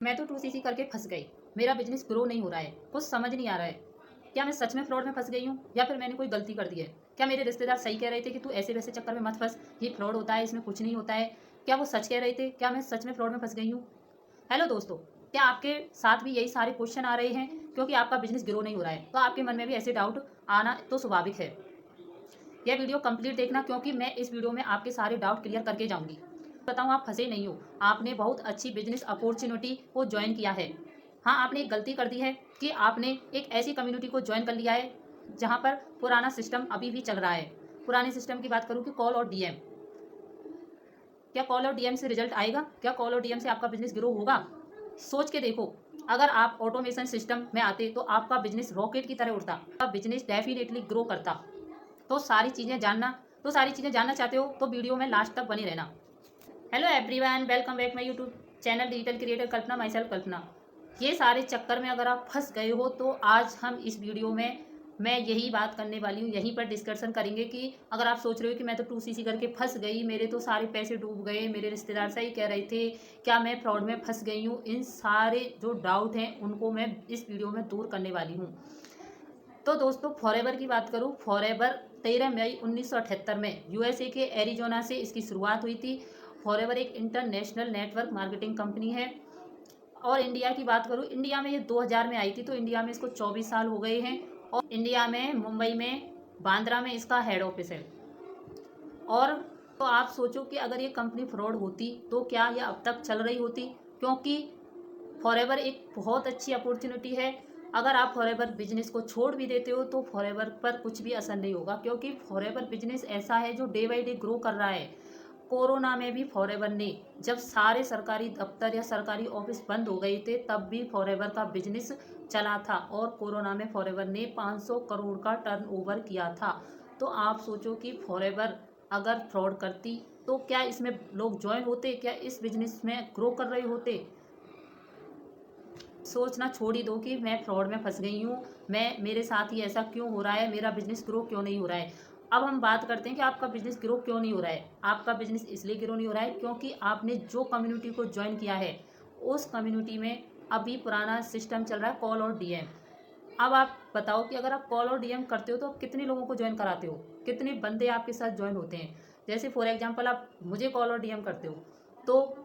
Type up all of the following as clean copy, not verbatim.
मैं तो 2CC करके फँस गई। मेरा बिज़नेस ग्रो नहीं हो रहा है। कुछ समझ नहीं आ रहा है। क्या मैं सच में फ्रॉड में फँस गई हूँ या फिर मैंने कोई गलती कर दी है? क्या मेरे रिश्तेदार सही कह रहे थे कि तू ऐसे-वैसे चक्कर में मत फँस, ये फ्रॉड होता है, इसमें कुछ नहीं होता है। क्या वो सच कह रहे थे? क्या मैं सच में फ्रॉड में फँस गई हूँ? हेलो दोस्तों, क्या आपके साथ भी यही सारे क्वेश्चन आ रहे हैं क्योंकि आपका बिज़नेस ग्रो नहीं हो रहा है? तो आपके मन में भी ऐसे डाउट आना तो स्वाभाविक है। यह वीडियो कंप्लीट देखना क्योंकि मैं इस वीडियो में आपके सारे डाउट क्लियर करके जाऊँगी। बताऊँ आप फँसे नहीं हो, आपने बहुत अच्छी बिज़नेस अपॉर्च्युनिटी को जॉइन किया है। हाँ, आपने एक गलती कर दी है कि आपने एक ऐसी कम्युनिटी को जॉइन कर लिया है, जहाँ पर पुराना सिस्टम अभी भी चल रहा है। पुराने सिस्टम की बात करूँ कि कॉल और डीएम। क्या कॉल और डीएम से रिजल्ट आएगा? क्या कॉल और डीएम से आपका बिज़नेस ग्रो होगा? सोच के देखो, अगर आप ऑटोमेशन सिस्टम में आते तो आपका बिज़नेस रॉकेट की तरह उड़ता, आपका बिज़नेस डेफिनिटली ग्रो करता। तो सारी चीज़ें जानना चाहते हो तो वीडियो में लास्ट तक बने रहना। Hello everyone, welcome back my YouTube channel digital creator Kalpana, myself Kalpana. ये सारे चक्कर में अगर आप फंस गए हो तो आज हम इस वीडियो में मैं यही बात करने वाली हूँ, यहीं पर डिस्कशन करेंगे कि अगर आप सोच रहे हो कि मैं तो 2CC करके फंस गई, मेरे तो सारे पैसे डूब गए, मेरे रिश्तेदार सही कह रहे थे, क्या मैं फ्रॉड में फंस गई हूँ, इन सारे जो डाउट हैं उनको मैं इस वीडियो में दूर करने वाली हूँ। तो दोस्तों, फॉरएवर की बात करूँ, फॉरएवर 13 मई 1978 में यूएसए के एरिजोना से इसकी शुरुआत हुई थी। फॉरएवर एक इंटरनेशनल नेटवर्क मार्केटिंग कंपनी है। और इंडिया की बात करूँ, इंडिया में ये 2000 में आई थी, तो इंडिया में इसको 24 साल हो गए हैं। और इंडिया में मुंबई में बांद्रा में इसका हेड ऑफिस है। और तो आप सोचो कि अगर ये कंपनी फ्रॉड होती तो क्या ये अब तक चल रही होती? क्योंकि फॉरएवर एक बहुत अच्छी अपॉर्चुनिटी है। अगर आप फॉरएवर बिजनेस को छोड़ भी देते हो तो फॉरएवर पर कुछ भी असर नहीं होगा, क्योंकि फॉरएवर बिजनेस ऐसा है जो डे बाई डे ग्रो कर रहा है। कोरोना में भी फॉरएवर ने, जब सारे सरकारी दफ्तर या सरकारी ऑफिस बंद हो गए थे, तब भी फॉरएवर का बिजनेस चला था और कोरोना में फॉरएवर ने 500 करोड़ का टर्नओवर किया था। तो आप सोचो कि फॉरएवर अगर फ्रॉड करती तो क्या इसमें लोग ज्वाइन होते? क्या इस बिजनेस में ग्रो कर रहे होते? सोचना छोड़ ही दो कि मैं फ्रॉड में फंस गई हूँ, मेरे साथ ही ऐसा क्यों हो रहा है, मेरा बिजनेस ग्रो क्यों नहीं हो रहा है। अब हम बात करते हैं कि आपका बिजनेस ग्रो क्यों नहीं हो रहा है। आपका बिजनेस इसलिए ग्रो नहीं हो रहा है क्योंकि आपने जो कम्युनिटी को ज्वाइन किया है, उस कम्युनिटी में अभी पुराना सिस्टम चल रहा है, कॉल और डीएम। अब आप बताओ कि अगर आप कॉल और डीएम करते हो तो आप कितने लोगों को ज्वाइन कराते हो, कितने बंदे आपके साथ ज्वाइन होते हैं। जैसे फॉर एग्जांपल आप मुझे कॉल और डीएम करते हो, तो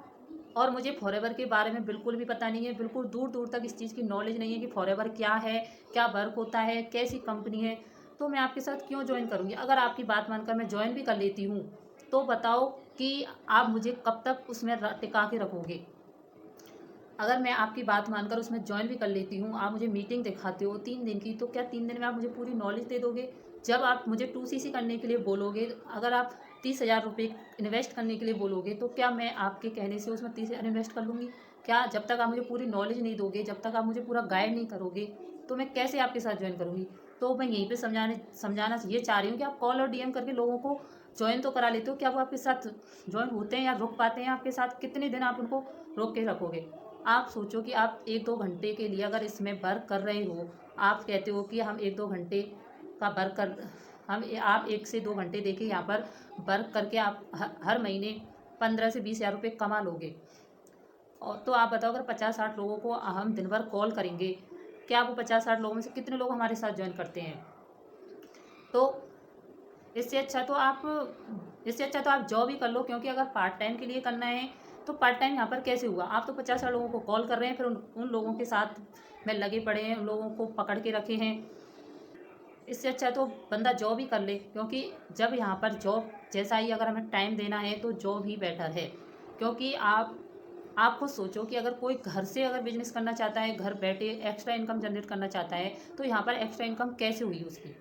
और मुझे फॉरएवर के बारे में बिल्कुल भी पता नहीं है, बिल्कुल दूर दूर तक इस चीज़ की नॉलेज नहीं है कि फॉरएवर क्या है, क्या वर्क होता है, कैसी कंपनी है, तो मैं आपके साथ क्यों ज्वाइन करूँगी। अगर आपकी बात मानकर मैं ज्वाइन भी कर लेती हूँ तो बताओ कि आप मुझे कब तक उसमें टिका के रखोगे। अगर मैं आपकी बात मानकर उसमें ज्वाइन भी कर लेती हूँ, आप मुझे मीटिंग दिखाते हो 3 दिन की, तो क्या 3 दिन में आप मुझे पूरी नॉलेज दे दोगे? जब आप मुझे 2CC करने के लिए बोलोगे, अगर आप 30,000 रुपये इन्वेस्ट करने के लिए बोलोगे, तो क्या मैं आपके कहने से उसमें 30,000 इन्वेस्ट कर लूँगी? क्या जब तक आप मुझे पूरी नॉलेज नहीं दोगे, जब तक आप मुझे पूरा गाइड नहीं करोगे, तो मैं कैसे आपके साथ ज्वाइन करूँगी। तो मैं यहीं पे समझाना ये चाह रही हूँ कि आप कॉल और डीएम करके लोगों को ज्वाइन तो करा लेते हो, क्या वो आपके साथ ज्वाइन होते हैं या रुक पाते हैं आपके साथ? कितने दिन आप उनको रोक के रखोगे? आप सोचो कि आप 1-2 घंटे के लिए अगर इसमें वर्क कर रहे हो, आप कहते हो कि हम 1-2 घंटे का वर्क कर हम आप 1 से 2 घंटे देखिए यहाँ पर वर्क करके आप हर महीने 15 से 20,000 रुपये कमा लोगे। और तो आप बताओ, अगर 50-60 लोगों को हम दिन भर कॉल करेंगे, क्या वो 50-60 लोगों में से कितने लोग हमारे साथ ज्वाइन करते हैं? तो इससे अच्छा तो आप जॉब ही कर लो, क्योंकि अगर पार्ट टाइम के लिए करना है तो पार्ट टाइम यहाँ पर कैसे हुआ। आप तो 50-60 लोगों को कॉल कर रहे हैं, फिर उन लोगों के साथ में लगे पड़े हैं, उन लोगों को पकड़ के रखे हैं। इससे अच्छा तो बंदा जॉब ही कर ले, क्योंकि जब यहाँ पर जॉब जैसा ही अगर हमें टाइम देना है तो जॉब ही बेटर है। क्योंकि आप खुद सोचो कि अगर कोई घर से अगर बिजनेस करना चाहता है, घर बैठे एक्स्ट्रा इनकम जनरेट करना चाहता है, तो यहाँ पर एक्स्ट्रा इनकम कैसे हुई उसकी।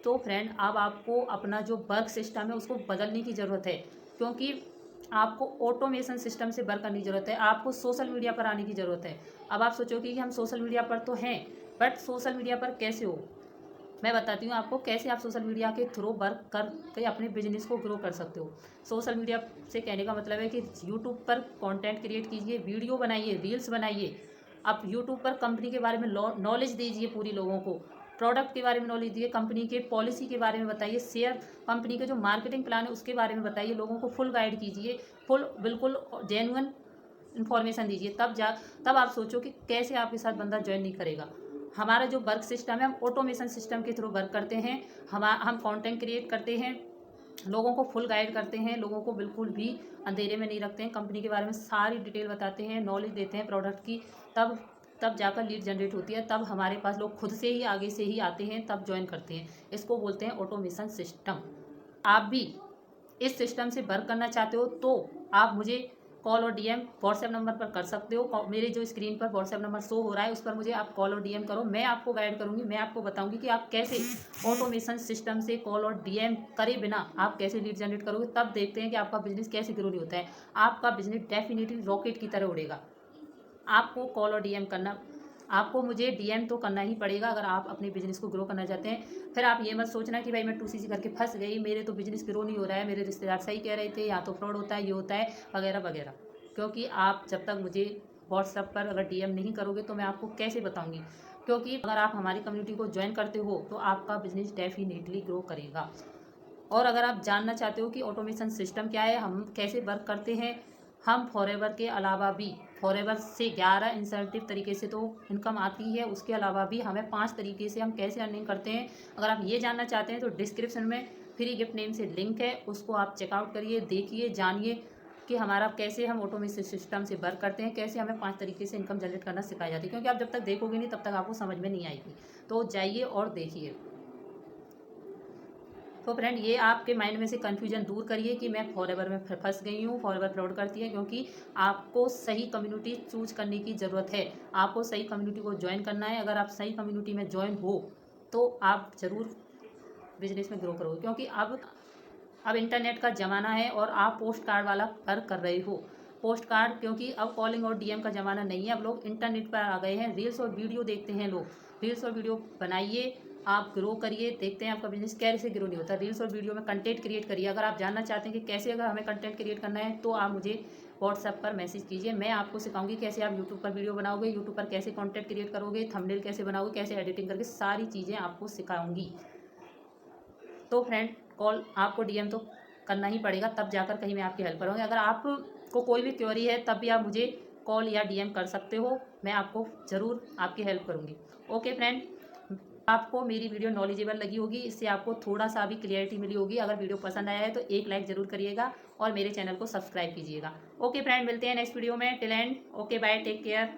तो फ्रेंड, अब आपको अपना जो वर्क सिस्टम है उसको बदलने की ज़रूरत है, क्योंकि आपको ऑटोमेशन सिस्टम से वर्क करने की ज़रूरत है, आपको सोशल मीडिया पर आने की ज़रूरत है। अब आप सोचोगे कि हम सोशल मीडिया पर तो हैं, बट सोशल मीडिया पर कैसे हो। मैं बताती हूँ आपको कैसे आप सोशल मीडिया के थ्रू वर्क करके अपने बिजनेस को ग्रो कर सकते हो। सोशल मीडिया से कहने का मतलब है कि यूट्यूब पर कंटेंट क्रिएट कीजिए, वीडियो बनाइए, रील्स बनाइए। आप यूट्यूब पर कंपनी के बारे में नॉलेज दीजिए पूरी लोगों को, प्रोडक्ट के बारे में नॉलेज दीजिए, कंपनी के पॉलिसी के बारे में बताइए, शेयर कंपनी के जो मार्केटिंग प्लान है उसके बारे में बताइए, लोगों को फुल गाइड कीजिए, फुल बिल्कुल जेन्युइन इन्फॉर्मेशन दीजिए, तब आप सोचो कि कैसे आपके साथ बंदा ज्वाइन नहीं करेगा। हमारा जो वर्क सिस्टम है, हम ऑटोमेशन सिस्टम के थ्रू वर्क करते हैं। हम कंटेंट क्रिएट करते हैं, लोगों को फुल गाइड करते हैं, लोगों को बिल्कुल भी अंधेरे में नहीं रखते हैं, कंपनी के बारे में सारी डिटेल बताते हैं, नॉलेज देते हैं प्रोडक्ट की। तब तब जाकर लीड जनरेट होती है, तब हमारे पास लोग खुद से ही आगे से ही आते हैं, तब ज्वाइन करते हैं। इसको बोलते हैं ऑटोमेशन सिस्टम। आप भी इस सिस्टम से वर्क करना चाहते हो तो आप मुझे कॉल और डीएम व्हाट्सएप नंबर पर कर सकते हो। मेरे जो स्क्रीन पर व्हाट्सएप नंबर शो हो रहा है उस पर मुझे आप कॉल और डीएम करो। मैं आपको गाइड करूंगी, मैं आपको बताऊंगी कि आप कैसे ऑटोमेशन सिस्टम से कॉल और डीएम करे बिना आप कैसे लीड जनरेट करोगे। तब देखते हैं कि आपका बिजनेस कैसे ग्रो नहीं होता है। आपका बिजनेस डेफिनेटली रॉकेट की तरह उड़ेगा। आपको कॉल और डीएम करना, आपको मुझे डीएम तो करना ही पड़ेगा अगर आप अपने बिजनेस को ग्रो करना चाहते हैं। फिर आप ये मत सोचना कि भाई मैं 2CC करके फंस गई, मेरे तो बिजनेस ग्रो नहीं हो रहा है, मेरे रिश्तेदार सही कह रहे थे, यहाँ तो फ्रॉड होता है, ये होता है वगैरह वगैरह। क्योंकि आप जब तक मुझे व्हाट्सएप पर अगर डीएम नहीं करोगे तो मैं आपको कैसे बताऊँगी। क्योंकि अगर आप हमारी कम्युनिटी को ज्वाइन करते हो तो आपका बिजनेस डेफिनेटली ग्रो करेगा। और अगर आप जानना चाहते हो कि ऑटोमेशन सिस्टम क्या है, हम कैसे वर्क करते हैं, हम फॉरएवर के अलावा भी, फॉरएवर से 11 इंसेंटिव तरीके से तो इनकम आती है, उसके अलावा भी हमें 5 तरीके से हम कैसे अर्निंग करते हैं। अगर आप ये जानना चाहते हैं तो डिस्क्रिप्शन में फ्री गिफ्ट नेम से लिंक है, उसको आप चेकआउट करिए, देखिए, जानिए कि हमारा कैसे हम ऑटोमेशन सिस्टम से वर्क करते हैं, कैसे हमें 5 तरीके से इनकम जनरेट करना सिखाई जाती है। क्योंकि आप जब तक देखोगे नहीं तब तक आपको समझ में नहीं आएगी। तो जाइए और देखिए। तो फ्रेंड, ये आपके माइंड में से कन्फ्यूजन दूर करिए कि मैं फॉरएवर में फंस गई हूँ, फॉरएवर फ्रॉड करती है। क्योंकि आपको सही कम्युनिटी चूज करने की ज़रूरत है, आपको सही कम्युनिटी को ज्वाइन करना है। अगर आप सही कम्युनिटी में ज्वाइन हो तो आप ज़रूर बिजनेस में ग्रो करोगे। क्योंकि अब इंटरनेट का ज़माना है और आप पोस्ट कार्ड वाला वर्क कर रहे हो। पोस्ट कार्ड, क्योंकि अब कॉलिंग और डीएम का ज़माना नहीं है, अब लोग इंटरनेट पर आ गए हैं, रील्स और वीडियो देखते हैं लोग। रील्स और वीडियो बनाइए, आप ग्रो करिए, देखते हैं आपका बिजनेस कैसे ग्रो नहीं होता। रील्स और वीडियो में कंटेंट क्रिएट करिए। अगर आप जानना चाहते हैं कि कैसे अगर हमें कंटेंट क्रिएट करना है तो आप मुझे व्हाट्सएप पर मैसेज कीजिए, मैं आपको सिखाऊंगी कैसे आप यूट्यूब पर वीडियो बनाओगे, यूट्यूब पर कैसे कंटेंट क्रिएट करोगे, थंबनेल कैसे बनाओगे, कैसे एडिटिंग करके सारी चीज़ें आपको सिखाऊंगी। तो फ्रेंड, कॉल आपको डीएम तो करना ही पड़ेगा, तब जाकर कहीं मैं आपकी हेल्प करूँगी। अगर आपको कोई भी क्वेरी है तब भी आप मुझे कॉल या डीएम कर सकते हो, मैं आपको ज़रूर आपकी हेल्प करूँगी। ओके फ्रेंड, आपको मेरी वीडियो नॉलेजेबल लगी होगी, इससे आपको थोड़ा सा भी क्लियरिटी मिली होगी। अगर वीडियो पसंद आया है तो एक लाइक ज़रूर करिएगा और मेरे चैनल को सब्सक्राइब कीजिएगा। ओके फ्रेंड, मिलते हैं नेक्स्ट वीडियो में। Till end okay, bye, take care.